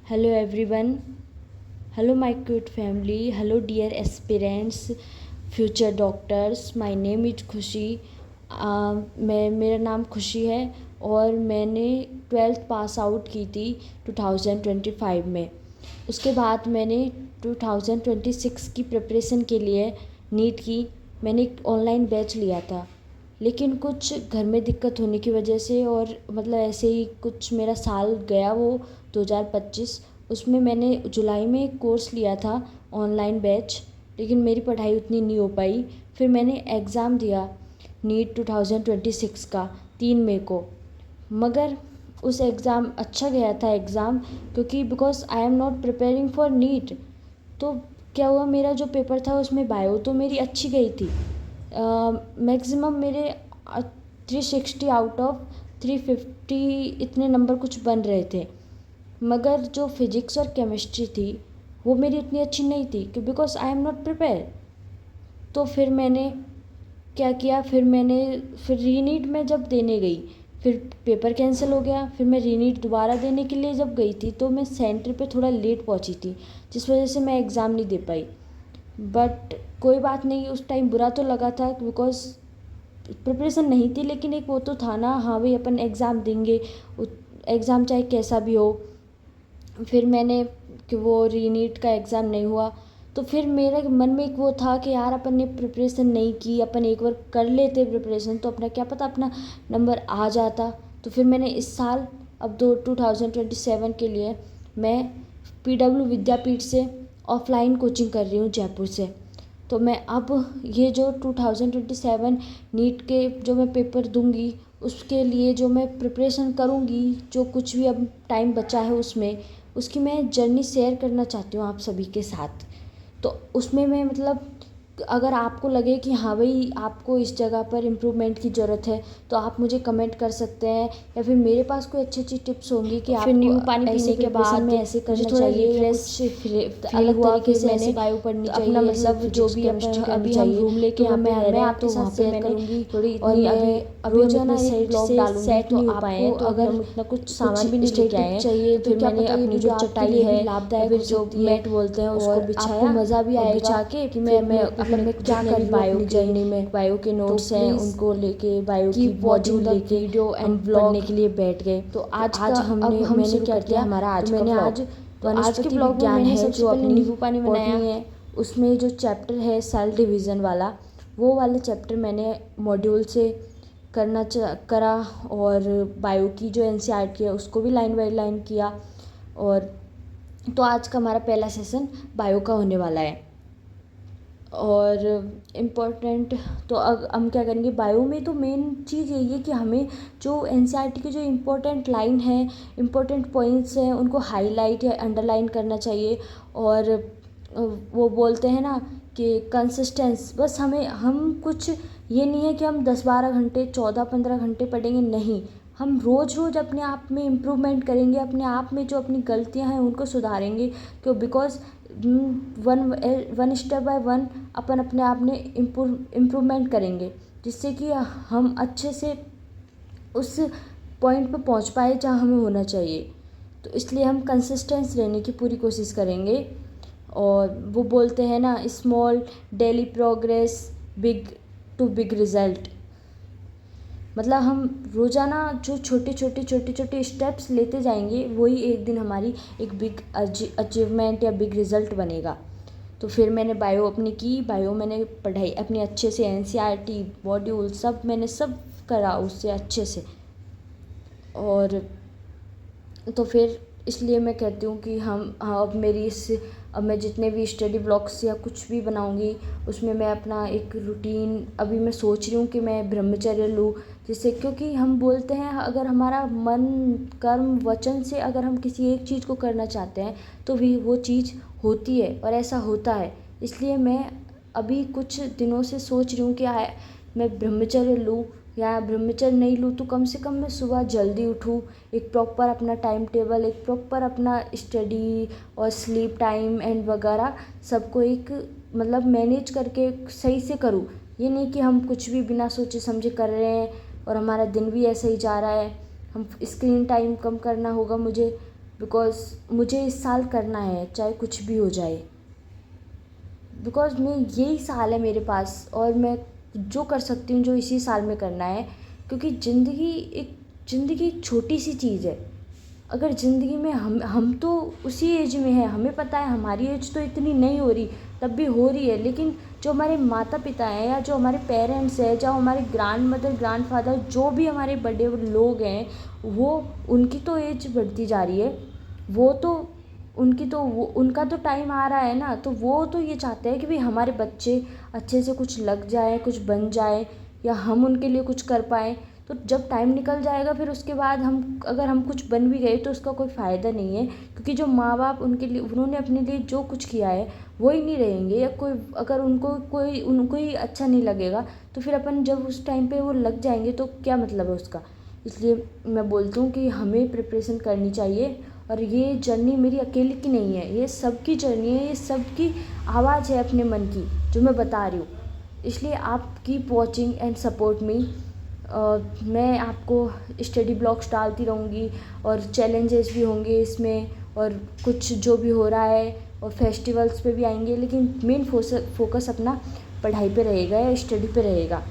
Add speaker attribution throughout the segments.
Speaker 1: Hello everyone. Hello my cute family. Hello dear aspirants, future doctors. My name is खुशी. मेरा नाम खुशी है और मैंने 12th पास आउट की थी 2025 में. उसके बाद मैंने 2026 की प्रिपरेशन के लिए नीट की. मैंने एक ऑनलाइन बैच लिया था, लेकिन कुछ घर में दिक्कत होने की वजह से और मतलब ऐसे ही कुछ मेरा साल गया वो 2025. उसमें मैंने जुलाई में एक कोर्स लिया था ऑनलाइन बैच, लेकिन मेरी पढ़ाई उतनी नहीं हो पाई. फिर मैंने एग्ज़ाम दिया नीट 2026 का 3 मई को. मगर उस एग्ज़ाम अच्छा गया था एग्ज़ाम, क्योंकि because I am not preparing for NEET. तो क्या हुआ, मेरा जो पेपर था उसमें बायो तो मेरी अच्छी गई थी. मैक्सिमम मेरे 360 आउट ऑफ 350 इतने नंबर कुछ बन रहे थे. मगर जो फिज़िक्स और केमिस्ट्री थी वो मेरी उतनी अच्छी नहीं थी, कि because I am not prepare. तो फिर मैंने क्या किया, फिर रीनीट में जब देने गई, फिर पेपर कैंसिल हो गया. फिर मैं रीनीट दोबारा देने के लिए जब गई थी तो मैं सेंटर पे थोड़ा लेट पहुंची थी, जिस वजह से मैं एग्ज़ाम नहीं दे पाई. बट कोई बात नहीं, उस टाइम बुरा तो लगा था बिकॉज प्रिपरेशन नहीं थी, लेकिन एक वो तो था ना, हाँ भाई अपन एग्ज़ाम देंगे, एग्ज़ाम चाहे कैसा भी हो. फिर मैंने कि वो रीनीट का एग्ज़ाम नहीं हुआ, तो फिर मेरे मन में एक वो था कि यार अपन ने प्रिपरेशन नहीं की, अपन एक बार कर लेते प्रिपरेशन तो अपना क्या पता अपना नंबर आ जाता. तो फिर मैंने इस साल अब 2027 के लिए मैं PW विद्यापीठ से ऑफलाइन कोचिंग कर रही हूँ जयपुर से. तो मैं अब ये जो 2027 नीट के जो मैं पेपर दूंगी उसके लिए जो मैं प्रिपरेशन करूँगी, जो कुछ भी अब टाइम बचा है उसमें, उसकी मैं जर्नी शेयर करना चाहती हूँ आप सभी के साथ. तो उसमें मैं मतलब अगर आपको लगे कि हाँ भाई आपको इस जगह पर इम्प्रूवमेंट की ज़रूरत है तो आप मुझे कमेंट कर सकते हैं, या फिर मेरे पास कोई अच्छी अच्छी टिप्स होंगी कि
Speaker 2: फिर नींबू
Speaker 1: आपको
Speaker 2: पानी
Speaker 1: ऐसे
Speaker 2: पीने के
Speaker 1: प्रिपरेशन
Speaker 2: बाद
Speaker 1: में ऐसे करना
Speaker 2: थोड़ा
Speaker 1: चाहिए या
Speaker 2: रिफ्रेश
Speaker 1: कुछ
Speaker 2: अलग
Speaker 1: हुआ,
Speaker 2: तरीके
Speaker 1: फिर
Speaker 2: से
Speaker 1: मैंने
Speaker 2: ऐसे बायो पढ़नी
Speaker 1: अपना
Speaker 2: चाहिए,
Speaker 1: मतलब जो भी
Speaker 2: केमिस्ट्री करनी
Speaker 1: अभी हम
Speaker 2: चाहिए.
Speaker 1: रूम लेके
Speaker 2: तो
Speaker 1: यहाँ पे रह रहे हैं
Speaker 2: आपके
Speaker 1: तो
Speaker 2: साथ
Speaker 1: वहाँ पे
Speaker 2: शेयर
Speaker 1: मैंने
Speaker 2: करूँगी
Speaker 1: थोड़ी
Speaker 2: और
Speaker 1: इतनी अभी हम
Speaker 2: रोजाना
Speaker 1: इतने
Speaker 2: एक
Speaker 1: साइड
Speaker 2: ब्लॉग
Speaker 1: से
Speaker 2: डालूंगी.
Speaker 1: सेट
Speaker 2: तो
Speaker 1: नहीं हो पाए
Speaker 2: आपको
Speaker 1: हैं, तो
Speaker 2: अगर
Speaker 1: हम इतना कुछ
Speaker 2: कुछ
Speaker 1: सामान भी नहीं लेके आए
Speaker 2: स्टेटिक
Speaker 1: हैं.
Speaker 2: चाहिए
Speaker 1: तो
Speaker 2: तो
Speaker 1: फिर
Speaker 2: क्या
Speaker 1: मैंने
Speaker 2: पता ये
Speaker 1: अपनी जो
Speaker 2: वीडियो आपके
Speaker 1: चटाई
Speaker 2: लिए
Speaker 1: है
Speaker 2: भी
Speaker 1: या
Speaker 2: लाभदायक
Speaker 1: फिर
Speaker 2: हो
Speaker 1: जो
Speaker 2: सकती है
Speaker 1: मैट बोलते हैं उसको
Speaker 2: और
Speaker 1: बिछाया
Speaker 2: आपको मज़ा भी
Speaker 1: और
Speaker 2: आएगा
Speaker 1: बिछा के
Speaker 2: कि
Speaker 1: फिर मैं
Speaker 2: मतलब
Speaker 1: अपने
Speaker 2: मैं क्या
Speaker 1: जितने
Speaker 2: कर
Speaker 1: भी
Speaker 2: रही हूँ
Speaker 1: बायो
Speaker 2: अपनी
Speaker 1: के
Speaker 2: जर्नी में.
Speaker 1: बायो के
Speaker 2: तो
Speaker 1: नोट्स हैं
Speaker 2: प्लीज़
Speaker 1: उनको लेके बायो की
Speaker 2: कीप वॉचिंग
Speaker 1: मॉड्यूल
Speaker 2: द
Speaker 1: लेके
Speaker 2: वीडियो
Speaker 1: हम
Speaker 2: एंड
Speaker 1: पढ़ने
Speaker 2: व्लॉग.
Speaker 1: के लिए बैठ गए.
Speaker 2: तो
Speaker 1: तो आज मैंने
Speaker 2: शुरू
Speaker 1: क्या
Speaker 2: करते हैं
Speaker 1: किया,
Speaker 2: हमारा
Speaker 1: तो
Speaker 2: आज का
Speaker 1: मैंने
Speaker 2: व्लॉग.
Speaker 1: आज
Speaker 2: तो आज के
Speaker 1: वनस्पति
Speaker 2: व्लॉग में
Speaker 1: विज्ञान
Speaker 2: मैंने
Speaker 1: है
Speaker 2: सबसे
Speaker 1: जो
Speaker 2: पहले
Speaker 1: अपनी
Speaker 2: नींबू पानी बनाया.
Speaker 1: बॉटनी है, उसमें जो चैप्टर है सेल डिवीज़न वाला, वो वाले चैप्टर मैंने मॉड्यूल से करा. और बायो की जो NCERT है उसको भी लाइन बाय लाइन किया. और तो आज का हमारा पहला सेशन बायो का होने वाला है. और इम्पोर्टेंट तो अब हम क्या करेंगे, बायो में तो मेन चीज़ यही है कि हमें जो NCERT की जो इम्पोर्टेंट लाइन है, इम्पोर्टेंट पॉइंट्स हैं, उनको हाईलाइट या अंडरलाइन करना चाहिए. और वो बोलते हैं ना कि कंसिस्टेंस, बस हम कुछ ये नहीं है कि हम 10-12 घंटे 14-15 घंटे पढ़ेंगे, नहीं. हम रोज़ रोज़ अपने आप में इम्प्रूवमेंट करेंगे, अपने आप में जो अपनी गलतियां हैं उनको सुधारेंगे. क्यों, because one step by one अपन अपने आप में इम्प्रूवमेंट करेंगे, जिससे कि हम अच्छे से उस पॉइंट पे पहुंच पाए जहां हमें होना चाहिए. तो इसलिए हम कंसिस्टेंस रहने की पूरी कोशिश करेंगे. और वो बोलते हैं ना, small daily progress big to big result. मतलब हम रोज़ाना जो छोटे स्टेप्स लेते जाएंगे, वही एक दिन हमारी एक बिग अचीवमेंट या बिग रिज़ल्ट बनेगा. तो फिर मैंने बायो अपनी की, बायो मैंने पढ़ाई अपनी अच्छे से NCERT मॉड्यूल सब मैंने सब करा उससे अच्छे से. और तो फिर इसलिए मैं कहती हूँ कि अब मैं जितने भी स्टडी ब्लॉग्स या कुछ भी बनाऊँगी उसमें मैं अपना एक रूटीन, अभी मैं सोच रही हूँ कि मैं ब्रह्मचर्य लूँ, जिससे क्योंकि हम बोलते हैं अगर हमारा मन कर्म वचन से अगर हम किसी एक चीज़ को करना चाहते हैं तो भी वो चीज़ होती है और ऐसा होता है. इसलिए मैं अभी कुछ दिनों से सोच रही हूँ कि मैं ब्रह्मचर्य लूँ, या ब्रह्मचर्य नहीं लूँ तो कम से कम मैं सुबह जल्दी उठूँ, एक प्रॉपर अपना टाइम टेबल, एक प्रॉपर अपना स्टडी और स्लीप टाइम एंड वगैरह सबको एक मतलब मैनेज करके सही से करूँ. ये नहीं कि हम कुछ भी बिना सोचे समझे कर रहे हैं और हमारा दिन भी ऐसे ही जा रहा है. हम स्क्रीन टाइम कम करना होगा मुझे, बिकॉज़ मुझे इस साल करना है, चाहे कुछ भी हो जाए। बिकॉज़ मैं यही साल है मेरे पास और मैं जो कर सकती हूँ जो इसी साल में करना है, क्योंकि ज़िंदगी एक छोटी सी चीज़ है। अगर ज़िंदगी में हम तो उसी एज में हैं, हमें पता है हमारी एज तो इतनी नहीं हो रही, तब भी हो रही है, लेकिन जो हमारे माता पिता हैं या जो हमारे पेरेंट्स हैं, जो हमारे ग्रैंड मदर ग्रैंड फादर, जो भी हमारे बड़े लोग हैं, वो उनकी तो एज बढ़ती जा रही है। वो तो उनका तो टाइम आ रहा है ना, तो वो तो ये चाहते हैं कि भाई हमारे बच्चे अच्छे से कुछ लग जाए, कुछ बन जाए, या हम उनके लिए कुछ कर पाएँ। तो जब टाइम निकल जाएगा फिर उसके बाद अगर हम कुछ बन भी गए तो उसका कोई फ़ायदा नहीं है, क्योंकि जो माँ बाप उनके लिए उन्होंने अपने लिए जो कुछ किया है वो ही नहीं रहेंगे, या कोई अगर उनको ही अच्छा नहीं लगेगा तो फिर अपन जब उस टाइम पे वो लग जाएंगे तो क्या मतलब है उसका। इसलिए मैं बोलती हूँ कि हमें प्रिपरेशन करनी चाहिए, और ये जर्नी मेरी अकेले की नहीं है, ये सबकी जर्नी है, ये सबकी आवाज़ है अपने मन की जो मैं बता रही हूँ। इसलिए आप keep watching and support me. मैं आपको स्टडी ब्लॉग्स डालती रहूँगी, और चैलेंजेस भी होंगे इसमें, और कुछ जो भी हो रहा है, और फेस्टिवल्स पे भी आएंगे, लेकिन मेन फोकस अपना पढ़ाई पे रहेगा या स्टडी पे रहेगा।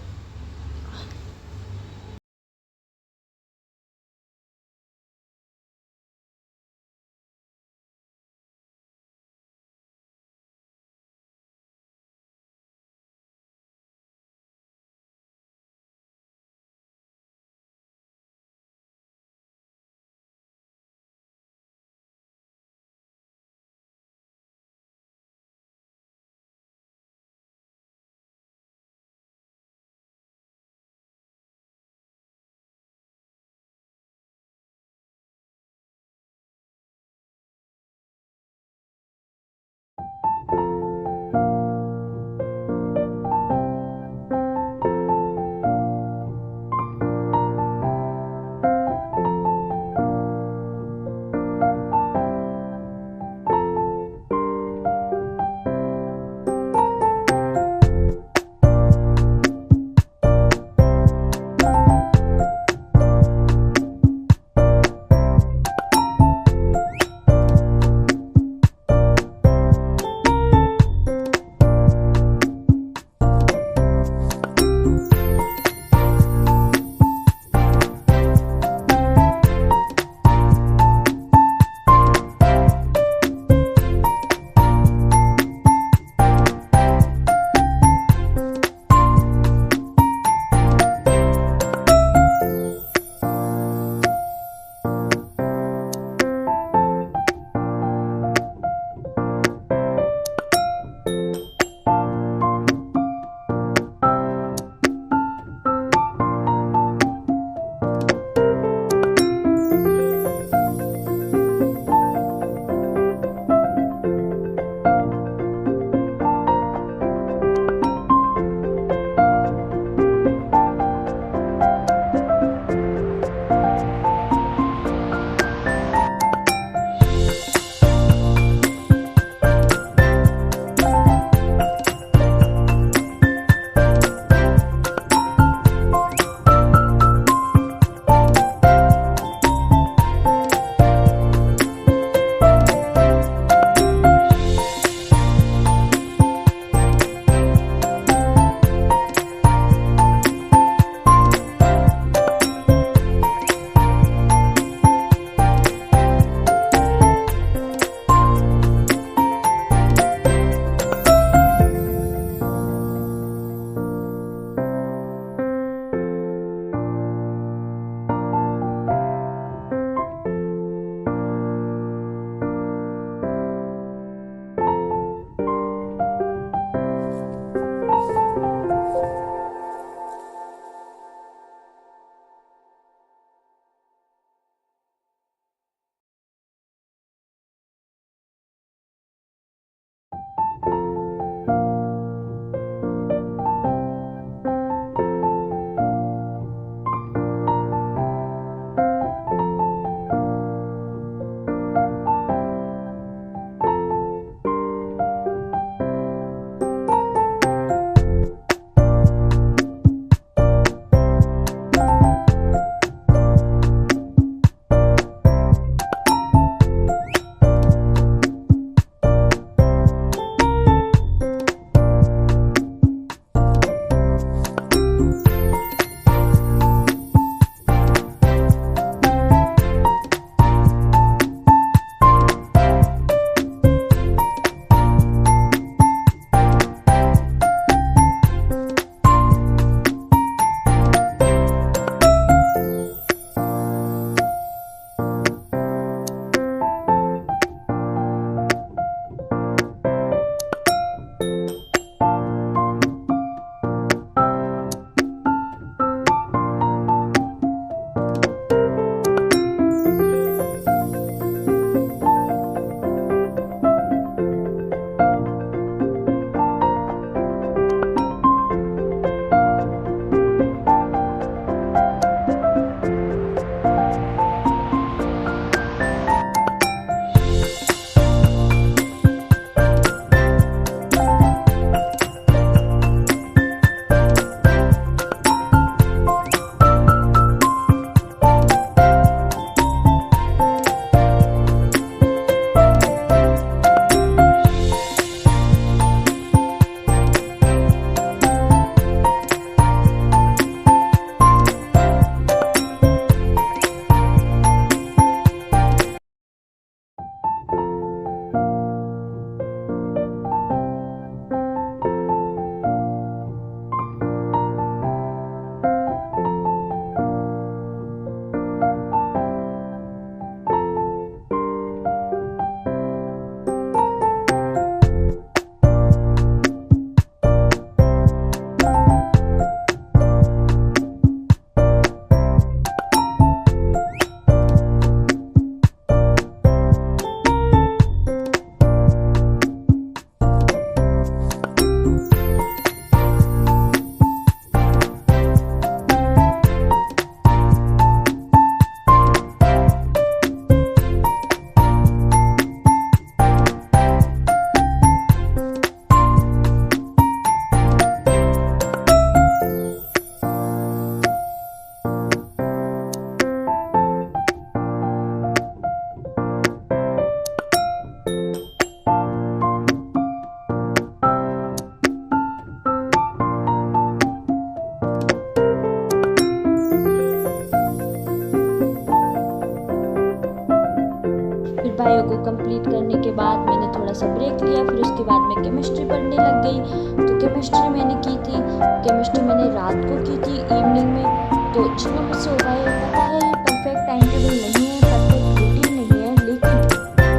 Speaker 1: बायो को कंप्लीट करने के बाद मैंने थोड़ा सा ब्रेक लिया, फिर उसके बाद मैं केमिस्ट्री पढ़ने लग गई। तो केमिस्ट्री मैंने की थी, केमिस्ट्री मैंने रात को की थी इवनिंग में। तो जितना मुझसे हो पाया, पता है ये परफेक्ट टाइम टेबल नहीं है, परफेक्ट रूटीन नहीं है, लेकिन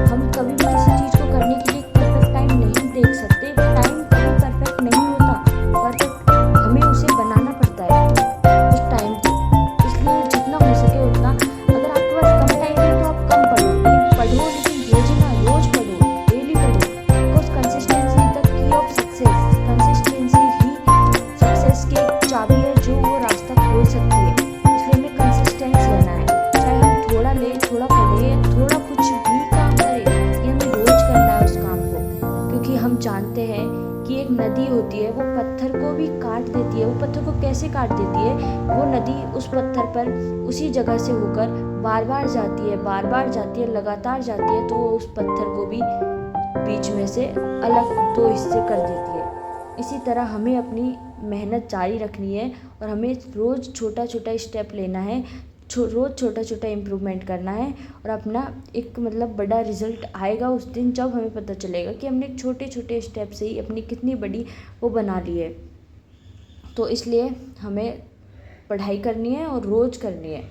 Speaker 1: हम कभी भी किसी चीज़ को करने के लिए परफेक्ट टाइम नहीं देख सकते। टाइम कभी परफेक्ट नहीं होता, परफेक्ट हमें उसे बनाना पड़ता है उस टाइम को। इसलिए जितना हो सके उतना, अगर आपके पास कम टाइम है तो आप कम पढ़ो, लेकिन रोजाना रोज पढ़ो, डेली पढ़ो। Because consistency the key of success, consistency he success की एक चाबी है जो वो रास्ता खोल सकती है। इसलिए हमें कंसिस्टेंस रहना है, चाहे हम थोड़ा ले, थोड़ा पढ़े, थोड़ा कुछ भी काम करें, ये हमें रोज करना है उस काम को। क्योंकि हम जानते हैं कि एक नदी होती है, वो पत्थर को भी काट देती है। वो पत्थर को कैसे काट देती है? वो नदी उस पत्थर पर उसी जगह से होकर बार बार जाती है, बार बार जाती है, लगातार जाती है, तो वो उस पत्थर को भी बीच में से अलग दो हिस्से कर देती है। इसी तरह हमें अपनी मेहनत जारी रखनी है और हमें रोज़ छोटा छोटा स्टेप लेना है, रोज़ छोटा छोटा इम्प्रूवमेंट करना है, और अपना एक मतलब बड़ा रिजल्ट आएगा उस दिन जब हमें पता चलेगा कि हमने छोटे छोटे स्टेप से ही अपनी कितनी बड़ी वो बना ली है। तो इसलिए हमें पढ़ाई करनी है और रोज़ करनी है।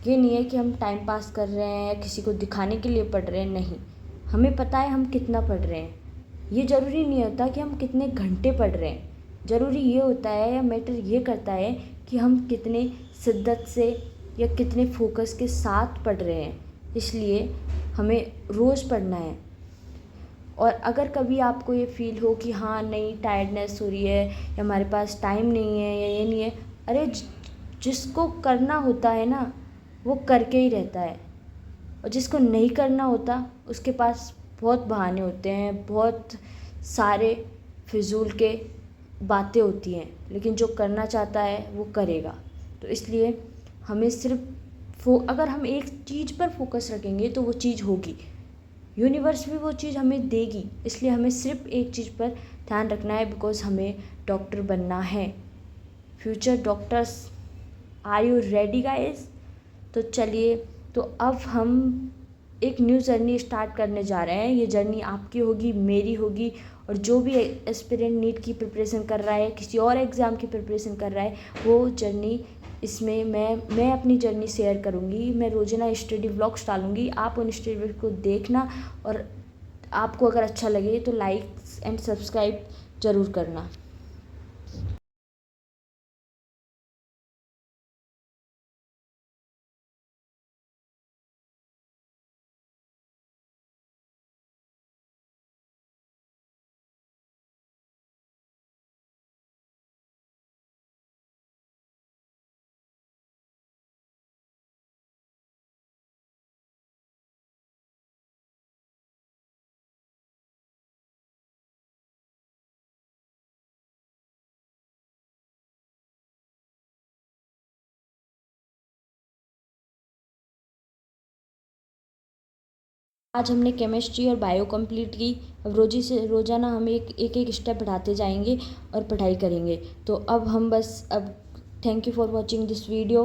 Speaker 1: ये नहीं है कि हम टाइम पास कर रहे हैं या किसी को दिखाने के लिए पढ़ रहे हैं, नहीं, हमें पता है हम कितना पढ़ रहे हैं। ये ज़रूरी नहीं होता कि हम कितने घंटे पढ़ रहे हैं, ज़रूरी ये होता है या मैटर ये करता है कि हम कितने शिद्दत से या कितने फोकस के साथ पढ़ रहे हैं। इसलिए हमें रोज़ पढ़ना है। और अगर कभी आपको ये फील हो कि हाँ नहीं, टायर्डनेस हो रही है या हमारे पास टाइम नहीं है या ये नहीं है, अरे जिसको करना होता है ना वो करके ही रहता है, और जिसको नहीं करना होता उसके पास बहुत बहाने होते हैं, बहुत सारे फिजूल के बातें होती हैं, लेकिन जो करना चाहता है वो करेगा। तो इसलिए हमें सिर्फ अगर हम एक चीज़ पर फोकस रखेंगे तो वो चीज़ होगी, यूनिवर्स भी वो चीज़ हमें देगी। इसलिए हमें सिर्फ एक चीज़ पर ध्यान रखना है, बिकॉज हमें डॉक्टर बनना है, future doctors. Are you ready guys? तो चलिए, तो अब हम एक न्यू जर्नी स्टार्ट करने जा रहे हैं। ये जर्नी आपकी होगी, मेरी होगी, और जो भी एस्पिरेंट नीट की प्रिपरेशन कर रहा है, किसी और एग्ज़ाम की प्रिपरेशन कर रहा है, वो जर्नी, इसमें मैं अपनी जर्नी शेयर करूँगी। मैं रोज़ाना स्टडी व्लॉग्स डालूँगी, आप उन स्टडी व्लॉग को देखना, और आपको अगर अच्छा लगे तो लाइक एंड सब्सक्राइब ज़रूर करना। आज हमने केमिस्ट्री और बायो कंप्लीट की। अब रोज़ाना हम एक स्टेप बढ़ाते जाएंगे और पढ़ाई करेंगे। तो अब हम बस अब thank you for watching this video.